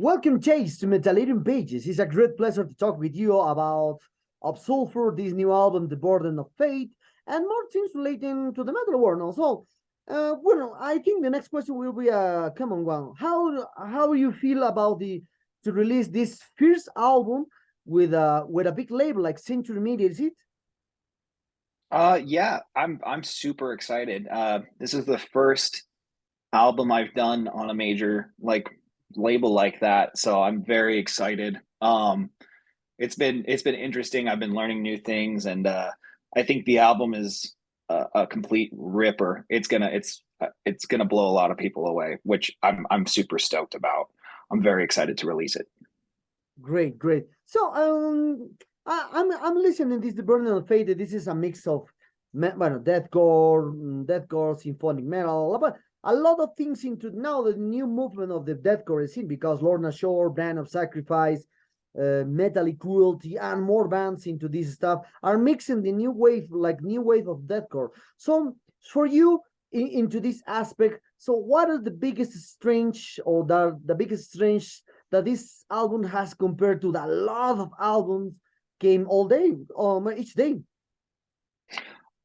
Welcome, Chase, to Metallurium Pages. It's a great pleasure to talk with you about of Sulfur, this new album, The Burden of Fate, and more things relating to the metal world also. I think the next question will be a common one. How do you feel about the to release this first album with a big label like Century Media? Is it? Yeah, I'm super excited. This is the first album I've done on a major label like that, so I'm very excited. It's been interesting. I've been learning new things, and I think the album is a complete ripper. It's gonna blow a lot of people away, which I'm super stoked about. I'm very excited to release it. Great, great. So, I'm listening this The Burden of Fate. This is a mix of, deathcore, symphonic metal, but a lot of things into now the new movement of the deathcore scene because Lorna Shore, Band of Sacrifice, Metallic Cruelty, and more bands into this stuff are mixing the new wave of deathcore. So, for you into this aspect, so what are the biggest strange or the biggest strange that this album has compared to the lot of albums came all day, each day.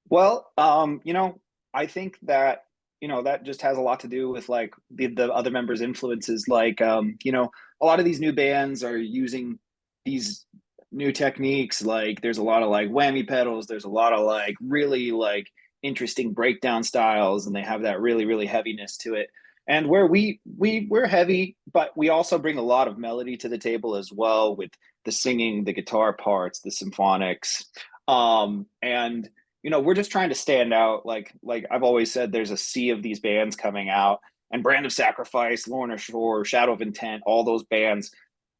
Well, I think that that just has a lot to do with like the other members' influences. A lot of these new bands are using these new techniques. Like there's a lot of like whammy pedals, there's a lot of like really like interesting breakdown styles, and they have that really, really heaviness to it. And where we're heavy, but we also bring a lot of melody to the table as well with the singing, the guitar parts, the symphonics. And we're just trying to stand out. Like I've always said, there's a sea of these bands coming out, and Brand of Sacrifice, Lorna Shore, Shadow of Intent, all those bands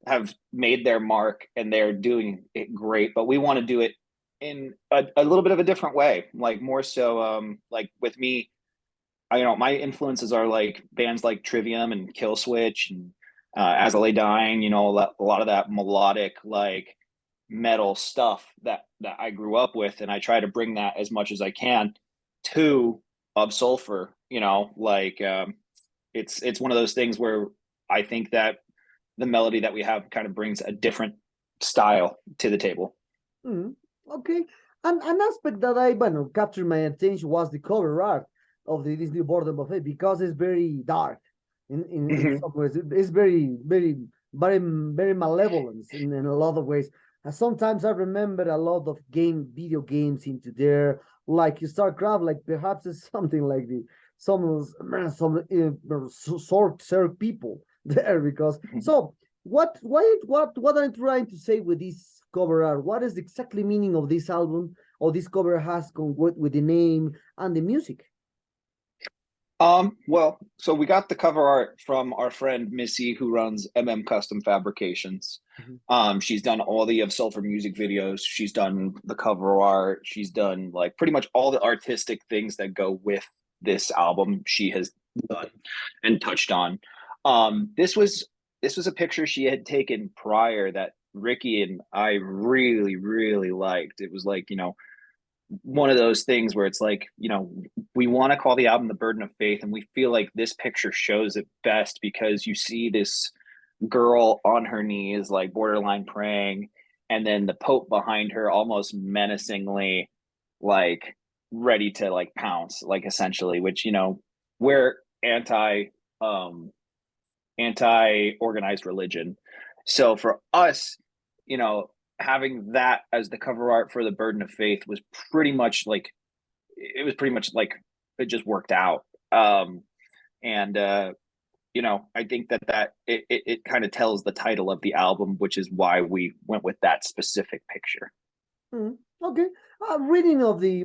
have made their mark and they're doing it great. But we want to do it in a little bit of a different way, like more so like with me, my influences are like bands like Trivium and Killswitch and As I Lay Dying, a lot of that melodic like metal stuff that I grew up with, and I try to bring that as much as I can to of Sulfur. It's one of those things where I think that the melody that we have kind of brings a different style to the table. Mm, okay. And an aspect that captured my attention was the cover art of this new Border Buffet because it's very dark in Mhm. some ways. It's very malevolent in a lot of ways. And sometimes I remember a lot of video games into there, like StarCraft, like perhaps it's something like the some sword serve people there because so what I'm trying to say with this cover art? What is exactly meaning of this album or this cover has with the name and the music? Well, so we got the cover art from our friend Missy, who runs Custom Fabrications. Mhm. She's done all the of Sulfur music videos. She's done the cover art. She's done like pretty much all the artistic things that go with this album. She has done and touched on. This was a picture she had taken prior that Ricky and I really, really liked. It was like, one of those things where it's like, we want to call the album The Burden of Faith, and we feel like this picture shows it best because you see this girl on her knees, like borderline praying, and then the Pope behind her almost menacingly, like ready to like pounce, like essentially, which, we're um anti-organized religion. So for us, you know, having that as the cover art for The Burden of Faith was pretty much like it just worked out. And I think that it kind of tells the title of the album, which is why we went with that specific picture. Okay. Reading of the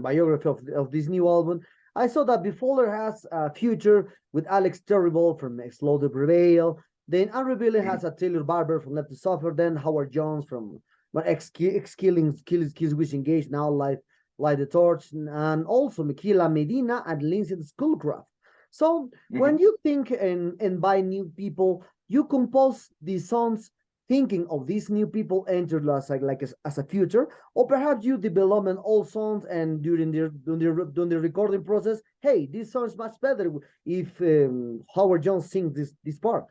biography of this new album, I saw that Befolder has a future with Alex Terrible from Slow to Prevail. Then Unrevealed has a Taylor Barber from Left to Suffer. Then Howard Jones from ex Killing Kills Wish Engage now Light the Torch, and also Michaela Medina and Lindsay Schoolcraft. So when Mm-hmm. you think and buy new people, you compose these songs thinking of these new people entered as a future, or perhaps you development old songs and during the recording process, hey, this song is much better if Howard Jones sings this part.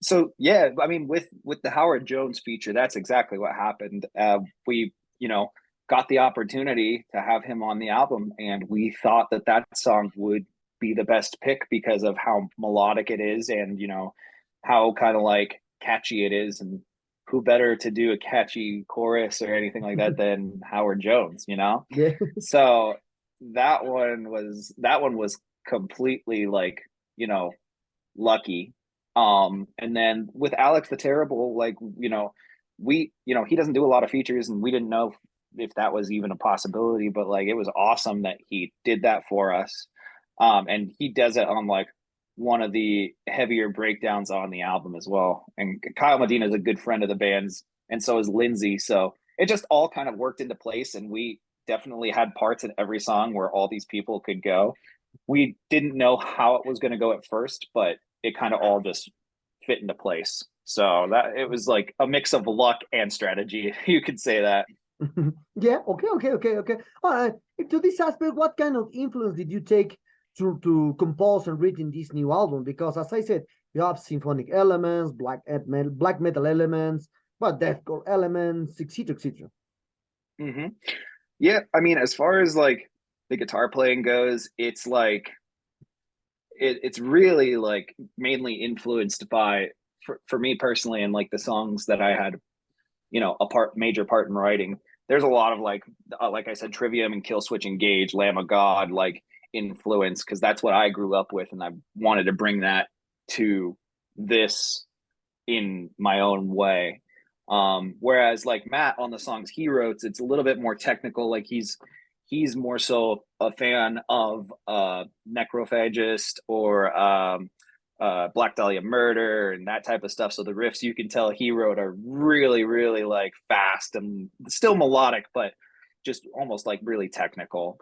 So yeah, I mean, with the Howard Jones feature, that's exactly what happened. We, got the opportunity to have him on the album, and we thought that song would be the best pick because of how melodic it is, and how kind of like catchy it is, and who better to do a catchy chorus or anything like that than Howard Jones, Yeah. So that one was completely like, lucky. And then with Alex the Terrible, like, he doesn't do a lot of features, and we didn't know if that was even a possibility, but like it was awesome that he did that for us. And he does it on like one of the heavier breakdowns on the album as well. And Kyle Medina is a good friend of the band's, and so is Lindsay. So it just all kind of worked into place, and we definitely had parts in every song where all these people could go. We didn't know how it was going to go at first, but it kind of all just fit into place. So that it was like a mix of luck and strategy. You could say that. Yeah. Okay. All right. To this aspect, what kind of influence did you take to compose and write in this new album? Because as I said, you have symphonic elements, black metal elements, but deathcore elements, etc., etc. Mm-hmm. Yeah, I mean, as far as like the guitar playing goes, it's like it's really like mainly influenced by for me personally, and like the songs that I had, major part in writing. There's a lot of like I said, Trivium and Kill Switch Engage, Lamb of God, like influence, because that's what I grew up with, and I wanted to bring that to this in my own way. Whereas like Matt on the songs he wrote, it's a little bit more technical. Like he's more so a fan of Necrophagist or Black Dahlia Murder and that type of stuff. So the riffs you can tell he wrote are really, really like fast and still melodic, but just almost like really technical.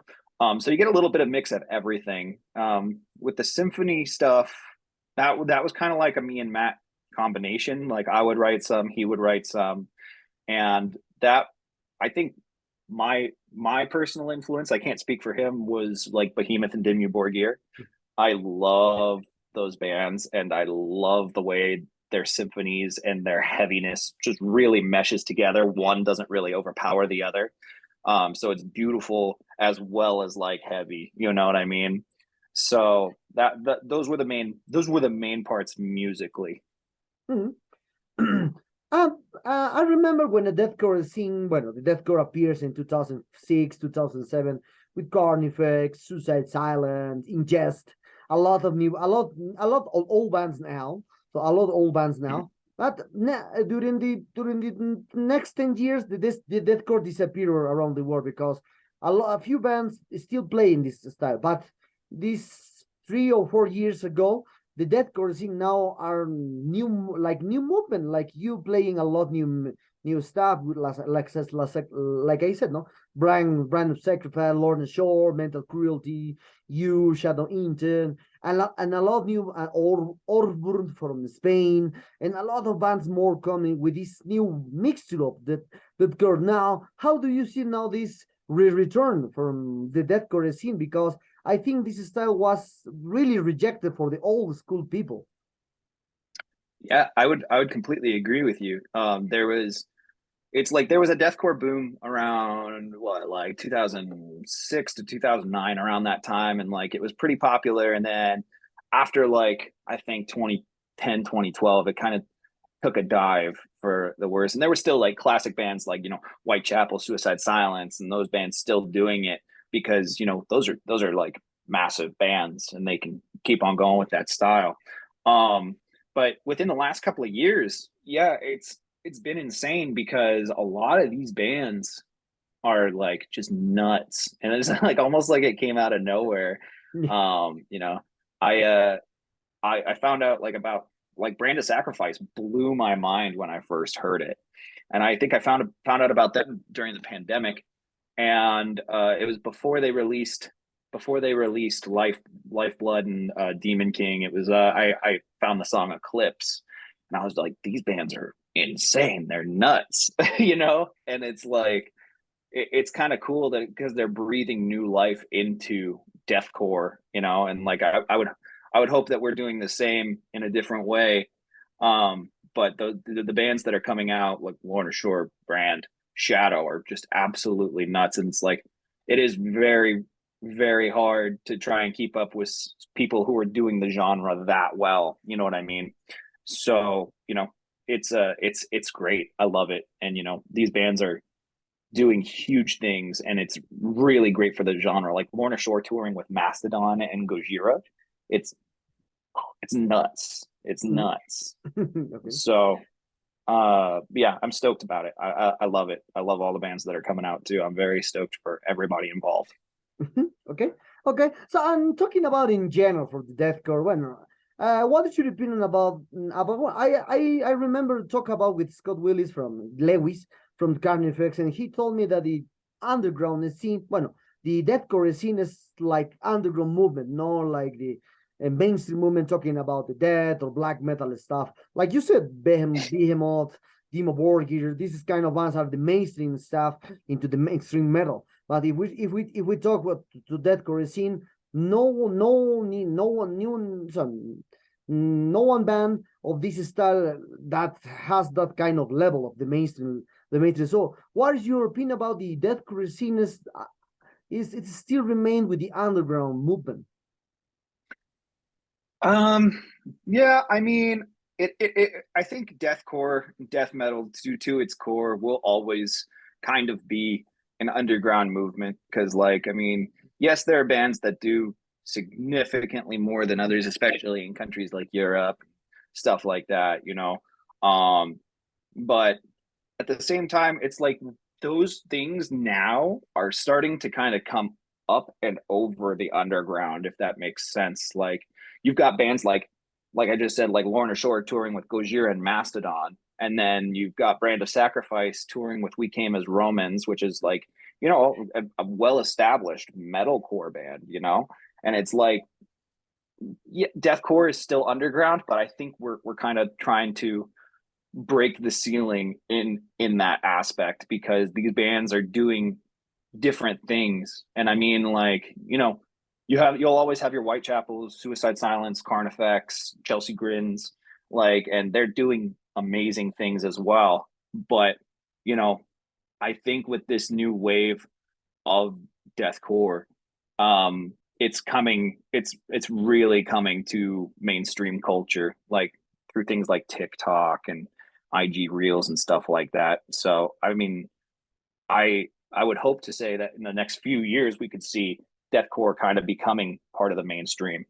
So you get a little bit of mix of everything. With the symphony stuff, that was kind of like a me and Matt combination. Like I would write some, he would write some, and that I think my personal influence, I can't speak for him, was like Behemoth and Dimmu Borgir. I love those bands, and I love the way their symphonies and their heaviness just really meshes together. One doesn't really overpower the other. So it's beautiful as well as like heavy, you know what I mean? So that those were the main parts musically. Mm-hmm. I remember when the deathcore scene, well, the deathcore appears in 2006, 2007 with Carnifex, Suicide Silence, Ingest, a lot of old bands now. So a lot of old bands now. But during the next 10 years, the deathcore disappeared around the world because a few bands still play in this style. But this 3 or 4 years ago, the deathcore scene now are new movement, like you playing a lot new stuff with like I said, no, brand of Sacrifice, Lord and Shore, Mental Cruelty, You, Shadow Intent, and a lot of new Orburn from Spain, and a lot of bands more coming with this new mixture of deathcore now. How do you see now this return from the deathcore scene? Because I think this style was really rejected for the old school people. Yeah, I would completely agree with you. There was a deathcore boom around what, like 2006 to 2009, around that time, and like it was pretty popular. And then after like I think 2010, 2012, it kind of took a dive for the worse. And there were still like classic bands like, Whitechapel, Suicide Silence, and those bands still doing it because, those are like massive bands and they can keep on going with that style. But within the last couple of years, yeah, it's been insane because a lot of these bands are like just nuts, and it's like almost like it came out of nowhere. I found out like about like Brand of Sacrifice blew my mind when I first heard it, and I think I found out about them during the pandemic, and it was before they released Lifeblood and Demon King. It was I found the song Eclipse, and I was like, these bands are insane. They're nuts, you know? And it's like, it's kind of cool that because they're breathing new life into deathcore, you know, and like I would hope that we're doing the same in a different way. But the bands that are coming out, like Lorna Shore, Brand, Shadow, are just absolutely nuts, and it's like it is very, very hard to try and keep up with people who are doing the genre that well. You know what I mean? So you know, it's great. I love it, and you know, these bands are doing huge things, and it's really great for the genre. Like Lorna Shore touring with Mastodon and Gojira, it's it's nuts. It's Mhm. nuts. Okay. So yeah, I'm stoked about it. I love it. I love all the bands that are coming out too. I'm very stoked for everybody involved. Okay. Okay. So I'm talking about in general for the deathcore. Well, what is your opinion about? Well, I remember talk about with Scott Willis from Lewis from Carnifex, and he told me that the underground scene, well, the deathcore scene is like underground movement, not like the mainstream movement talking about the death or black metal stuff. Like you said, Behemoth, Dimo Borgir, this is kind of bands are the mainstream stuff into the mainstream metal. But if we talk about to that core scene, no one knew some no one band of this style that has that kind of level of the mainstream. So what is your opinion about the deathcore scene? Is it still remain with the underground movement? Um, yeah, I mean, I think deathcore, death metal, to its core, will always kind of be an underground movement because, like, I mean, yes, there are bands that do significantly more than others, especially in countries like Europe, stuff like that, you know. Um, but at the same time, it's like those things now are starting to kind of come up and over the underground, if that makes sense. Like you've got bands like I just said, like Lorna Shore touring with Gojira and Mastodon, and then you've got Brand of Sacrifice touring with We Came as Romans, which is like, you know, a well-established metalcore band, you know. And it's like, yeah, deathcore is still underground, but I think we're kind of trying to break the ceiling in that aspect because these bands are doing different things. And I mean, like, you know, you'll always have your Whitechapels, Suicide Silence, Carnifex, Chelsea Grins, like, and they're doing amazing things as well. But you know, I think with this new wave of deathcore, it's really coming to mainstream culture, like through things like TikTok and IG Reels and stuff like that. So I mean, I would hope to say that in the next few years we could see deathcore kind of becoming part of the mainstream.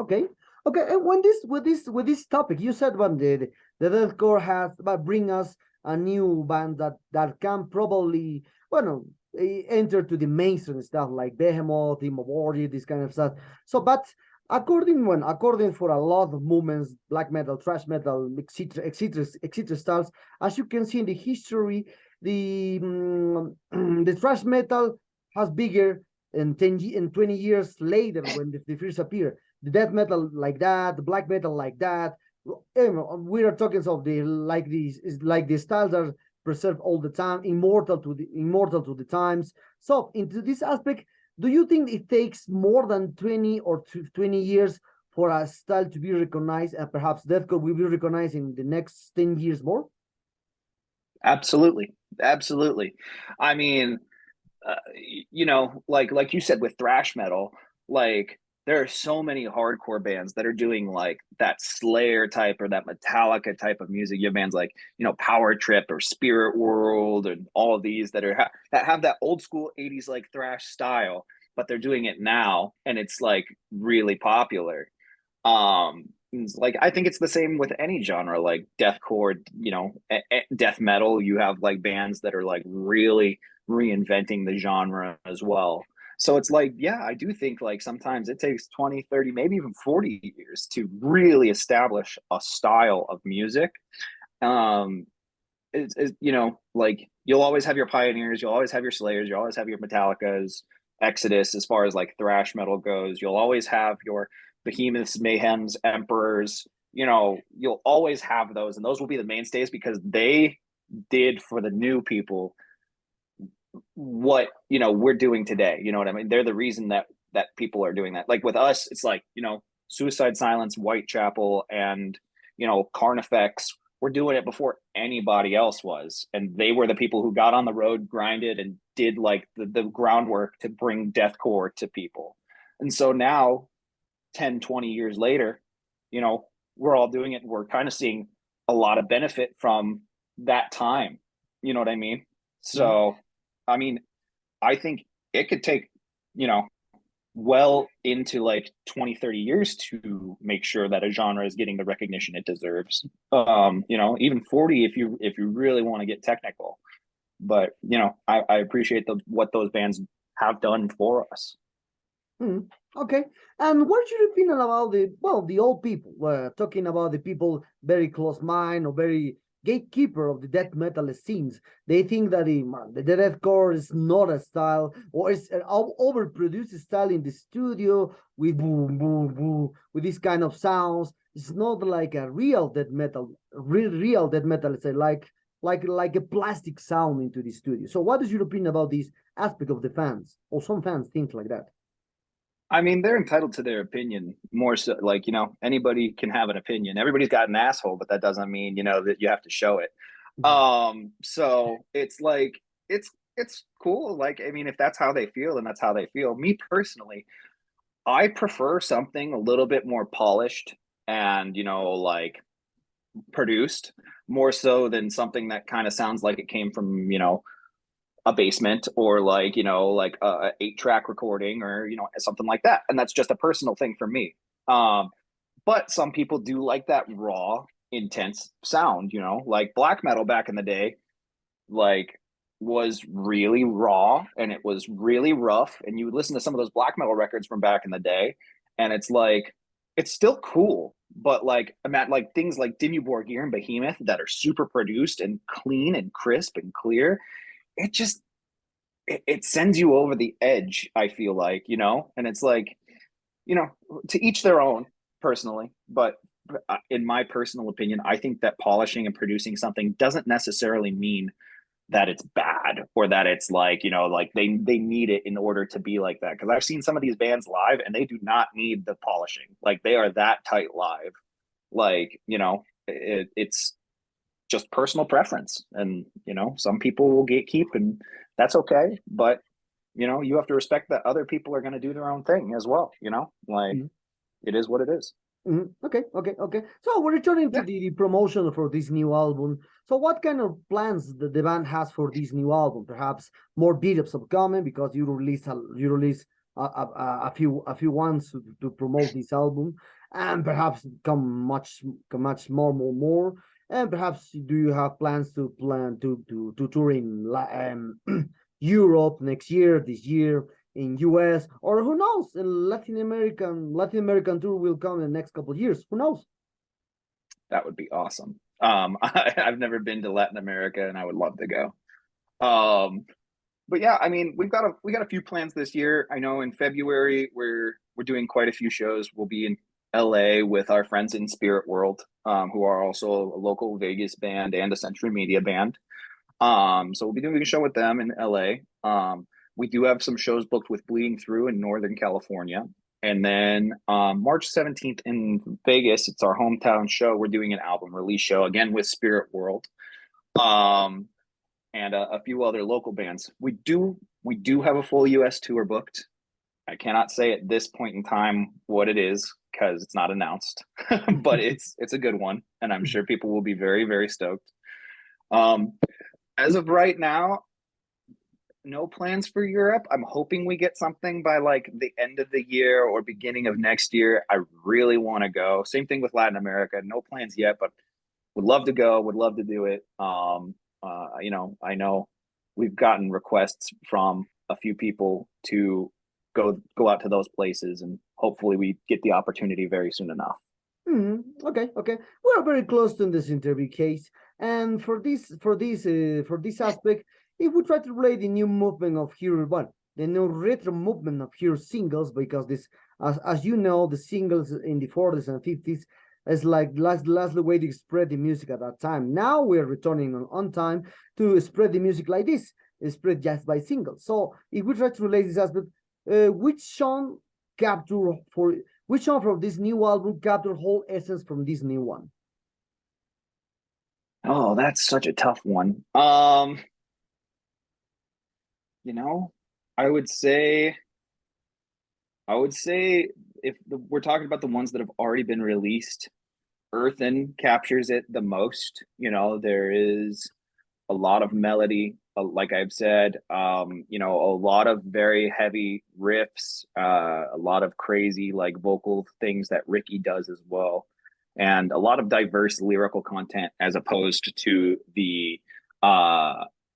Okay. Okay. And when this with this topic, you said when the deathcore has but bring us a new band that can probably well enter to the mainstream stuff like Behemoth, Immortality, this kind of stuff. So, but according for a lot of movements, black metal, thrash metal, etc., etc., etc. styles, as you can see in the history, the thrash metal has bigger in 20 years later when the first appear the death metal like that, the black metal like that. We are talking of the like these is like the styles are preserved all the time, immortal to the times. So into this aspect, do you think it takes more than 20 or 20 years for a style to be recognized, and perhaps deathcore will be recognized in the next 10 years more? Absolutely, absolutely. I mean, you know, like you said with thrash metal, like there are so many hardcore bands that are doing like that Slayer type or that Metallica type of music. You have bands like, you know, Power Trip or Spirit World and all of these that are that have that old school 80s like thrash style, but they're doing it now and it's like really popular. It's like I think it's the same with any genre, like deathcore, you know, death metal. You have like bands that are like really reinventing the genre as well. So it's like, yeah, I do think like sometimes it takes 20, 30, maybe even 40 years to really establish a style of music. Um, you know, like you'll always have your pioneers, you'll always have your Slayers, you'll always have your Metallicas, Exodus, as far as like thrash metal goes. You'll always have your behemoths, mayhems, emperors. You know, you'll always have those, and those will be the mainstays because they did for the new people what, you know, we're doing today. You know what I mean? They're the reason that people are doing that. Like with us, it's like, you know, Suicide Silence, Whitechapel, and, you know, Carnifex. We're doing it before anybody else was, and they were the people who got on the road, grinded, and did like the groundwork to bring deathcore to people. And so now 10, 20 years later, you know, we're all doing it, and we're kind of seeing a lot of benefit from that time. You know what I mean? So I mean, I think it could take, you know, well into like 20, 30 years to make sure that a genre is getting the recognition it deserves. You know, even 40 if you really want to get technical. But, you know, I appreciate what those bands have done for us. Okay. And what do you think about the old people? Talking about the people very close mind or very gatekeeper of the death metal scenes. They think that the deathcore is not a style, or it's an overproduced style in the studio with boom, boom, boom, with this kind of sounds. It's not like a real death metal, real death metal. It's like a plastic sound into the studio. So what is your opinion about this aspect of the fans? Or some fans think like that. I mean, they're entitled to their opinion more so, like, you know, anybody can have an opinion. Everybody's got an asshole, but that doesn't mean, you know, that you have to show it. So it's like, it's cool. Like, I mean, if that's how they feel, then that's how they feel. Me personally, I prefer something a little bit more polished and, you know, like produced more so than something that kind of sounds like it came from, you know, a basement or like, you know, like a 8-track recording or, you know, something like that. And that's just a personal thing for me. But some people do like that raw, intense sound, you know, like black metal back in the day, like was really raw and it was really rough. And you would listen to some of those black metal records from back in the day, and it's like, it's still cool. But like, I'm at like things like Dimmu Borgir and Behemoth that are super produced and clean and crisp and clear. It just it sends you over the edge, I feel like, you know. And it's like, you know, to each their own personally, but in my personal opinion, I think that polishing and producing something doesn't necessarily mean that it's bad or that it's like, you know, like they need it in order to be like that. Because I've seen some of these bands live and they do not need the polishing. Like they are that tight live. Like, you know, it's just personal preference, and you know, some people will gatekeep, and that's okay. But you know, you have to respect that other people are going to do their own thing as well. You know, like it is what it is. Okay. So we're returning to the promotion for this new album. So what kind of plans the band has for this new album? Perhaps more videos upcoming because you release a few ones to promote this album, and perhaps come much more. And perhaps do you have plans to tour in Europe next year, this year, in US, or who knows, Latin American tour will come in the next couple of years. Who knows? That would be awesome. I've never been to Latin America, and I would love to go. But yeah, I mean, we got a few plans this year. I know in February we're doing quite a few shows. We'll be in LA with our friends in Spirit World, who are also a local Vegas band and a Century Media band. So we'll be doing a show with them in LA. We do have some shows booked with Bleeding Through in Northern California. And then March 17th in Vegas, it's our hometown show. We're doing an album release show again with Spirit World. And a few other local bands. We do have a full US tour booked. I cannot say at this point in time what it is because it's not announced, but it's a good one, and I'm sure people will be very, very stoked. As of right now, no plans for Europe. I'm hoping we get something by like the end of the year or beginning of next year. I really want to go. Same thing with Latin America. No plans yet, but would love to go. Would love to do it. You know, I know we've gotten requests from a few people to go out to those places, and hopefully we get the opportunity very soon enough. Okay. We're very close to this interview case, and for this aspect, if we try to relate the new movement of here, the new retro movement of here singles, because this as you know, the singles in the 40s and 50s is like last way to spread the music at that time. Now we're returning on time to spread the music like this, spread just by singles. So if we try to relate this aspect, which song from this new album capture whole essence from this new one? Oh, that's such a tough one. You know, I would say if we're talking about the ones that have already been released, Earthen captures it the most. You know, there is a lot of melody, like I've said, you know, a lot of very heavy riffs, a lot of crazy like vocal things that Ricky does as well, and a lot of diverse lyrical content as opposed to the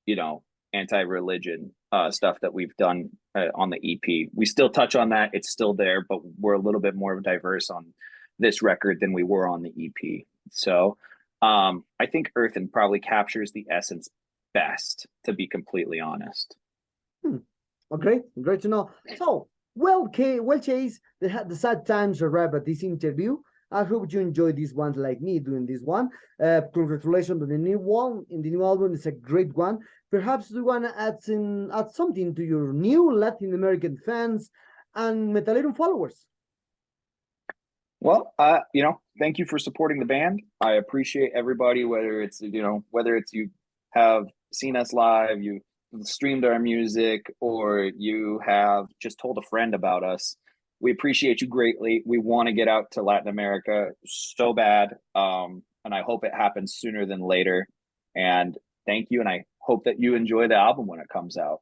you know, anti-religion stuff that we've done on the EP. We still touch on that; it's still there, but we're a little bit more diverse on this record than we were on the EP. So I think Earthen probably captures the essence best, to be completely honest. Oh, great to know. So, well, Chase, the sad times are wrap at this interview. I hope you enjoy this one like me doing this one. Congratulations on the new one in the new album. It's a great one. Perhaps you want to add something to your new Latin American fans and Metalerum followers. Well, you know, thank you for supporting the band. I appreciate everybody, whether it's, you know, whether it's you have seen us live, you streamed our music, or you have just told a friend about us. We appreciate you greatly. We want to get out to Latin America so bad. And I hope it happens sooner than later. And thank you. And I hope that you enjoy the album when it comes out.